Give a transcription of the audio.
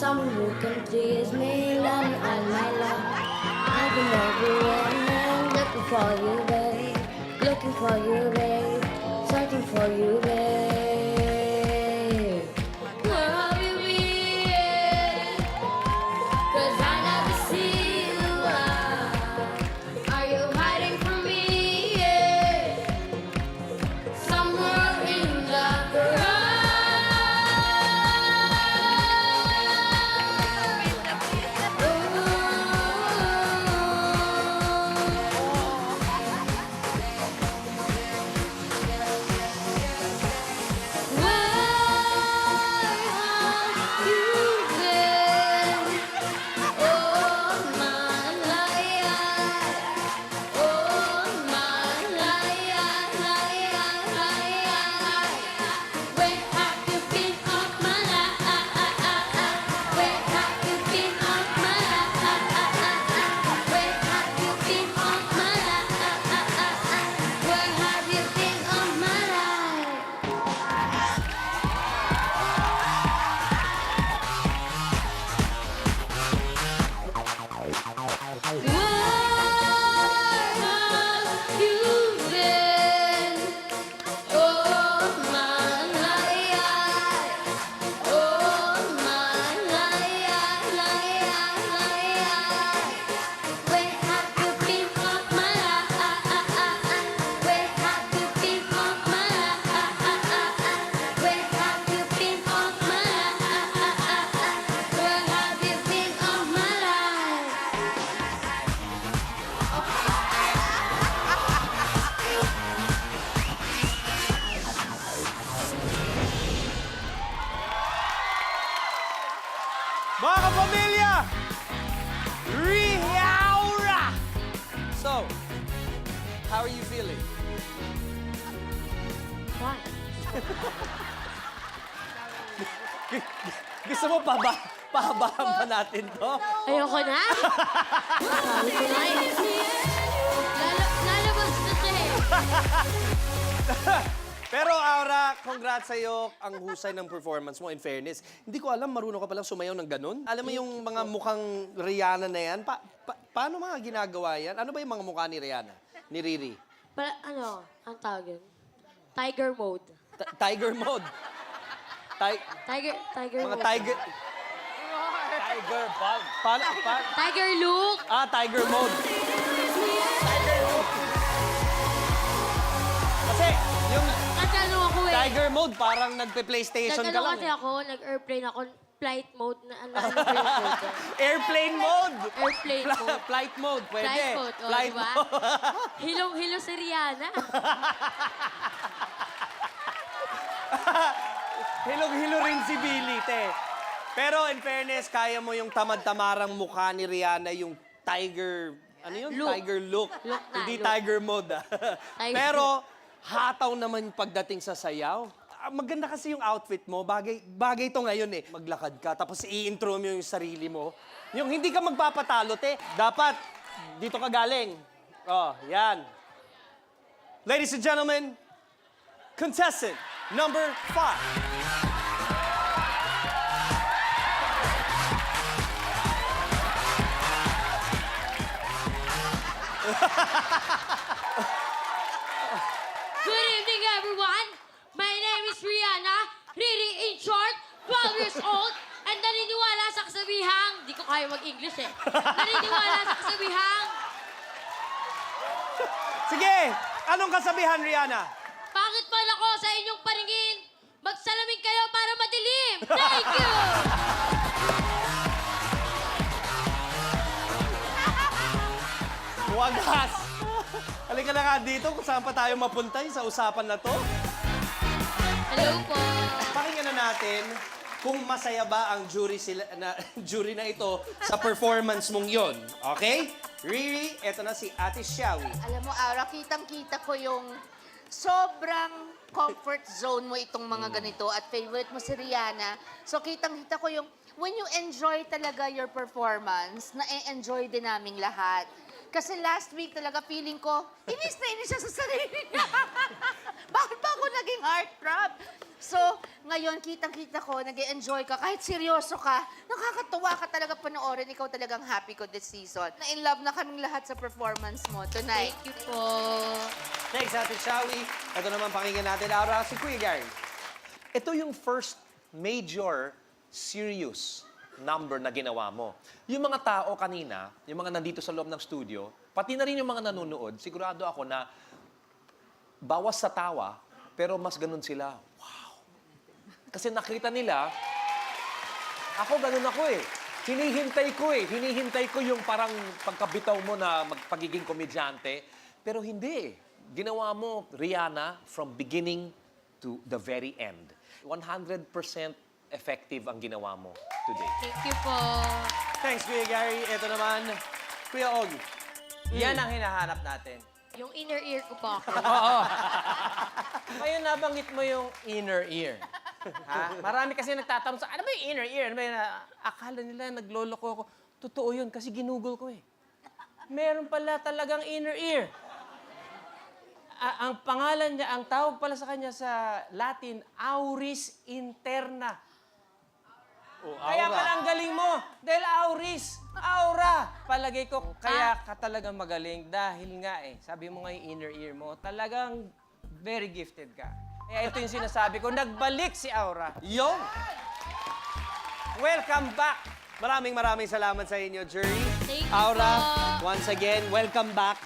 someone who can please me, love me all my life. I've been everywhere and looking for you, babe. Looking for you, babe. Searching for you, babe. Where have you been? 'Cause I never see you. Are you hiding from me? Yeah. Somewhere in the crowd. Mga kapamilya! Rihaura! So, how are you feeling? Why? Gusto mo pahabaan pa natin to? Ayoko na. Sabi ko na eh. Lalabas na siya eh. Pero Aura, congrats sa'yo. Ang husay ng performance mo, in fairness. Hindi ko alam, marunong ka palang sumayaw ng ganun. Alam mo yung mga mukhang Rihanna na yan? Paano mga ginagawa yan? Ano ba yung mga mukha ni Rihanna? Ni Riri? Ano, ang tawag yun? Tiger mode. Tiger mode. Tiger Mga mode. tiger... Tiger bug. Tiger look. Tiger mode. Kasi, yung Nagano ako eh. Tiger mode, parang nagpe-PlayStation ka Nagano lang. kasi ako, nag-airplane ako, flight mode na ano ba yung mode? Airplane mode! Airplane mode. Flight mode, pwede. Flight mode, oh, Flight diba? mode. Hilong-hilo si Rihanna. Hilong-hilo rin si Billy, te. Pero in fairness, kaya mo yung tamad-tamarang mukha ni Rihanna, yung tiger... Ano yun? Look. Tiger look. Look na, Hindi look. tiger mode, Tiger. Pero, hataw naman pagdating sa sayaw. Maganda kasi yung outfit mo. Bagay to ngayon eh. Maglakad ka, tapos i-intro mo yung sarili mo. Yung hindi ka magpapatalo, te. Dapat, dito ka galing. Oh, yan. Ladies and gentlemen, contestant number 5. Good evening, everyone. My name is Rihanna, Riri in short, 12 years old, and naniniwala sa kasabihang, di ko kaya mag-English eh, naniniwala sa kasabihang, Sige, anong kasabihan, Rihanna? pangit man ako sa inyong paningin, magsalamin kayo para madilim. Thank you! Wagas! Halika na nga dito kung saan pa tayo mapunta sa usapan na to. Hello po. Pakinggan na natin kung masaya ba ang jury na ito sa performance mong yon. Okay? Riri, eto na si Ate Shawi. Alam mo, Aura, kitang-kita ko yung sobrang comfort zone mo itong mga ganito at favorite mo si Rihanna. So, kitang-kita ko yung when you enjoy talaga your performance, na-enjoy din naming lahat. Kasi last week talaga feeling ko, inis na inis siya sa sarili niya. Bakit ba ako naging heartthrob? So, ngayon, kitang-kita ko, nag-enjoy ka, kahit seryoso ka, nakakatuwa ka talaga panoorin, ikaw talagang happy ko this season. Na-in love na kaming lahat sa performance mo tonight. Thank you po. Thanks, Ate Shawi. Ito naman pakinggan natin, Aura, si Kuya Gary. Ito yung first major serious number na ginawa mo. Yung mga tao kanina, yung mga nandito sa loob ng studio, pati na rin yung mga nanonood, sigurado ako na bawas sa tawa, pero mas ganun sila. Wow! Kasi nakita nila, ako ganun ako eh. Hinihintay ko yung parang pagkabitaw mo na magpagiging komedyante. Pero hindi eh. Ginawa mo, Rihanna, from beginning to the very end. 100% effective ang ginawa mo today. Thank you po. Thanks, Kuya Gary. Ito naman, Kuya Og. Yan ang hinahanap natin. Yung inner ear ko po. Ngayon nabanggit mo yung inner ear. Ha? Marami kasi nagtatanong sa, ano ba yung inner ear? Ano ba yun? Akala nila nagloloko ako. Totoo yun kasi ginugol ko eh. Meron pala talagang inner ear. Ang pangalan niya, ang tawag pala sa kanya sa Latin, auris interna. Kaya pala ang galing mo. Dahil auris, aura. Palagay ko, kaya ka talagang magaling dahil nga eh, sabi mo nga yung inner ear mo, talagang very gifted ka. Kaya ito yung sinasabi ko, nagbalik si Aura. Yung! Welcome back! Maraming salamat sa inyo, Jury. Thank you Aura, po. once again, welcome back.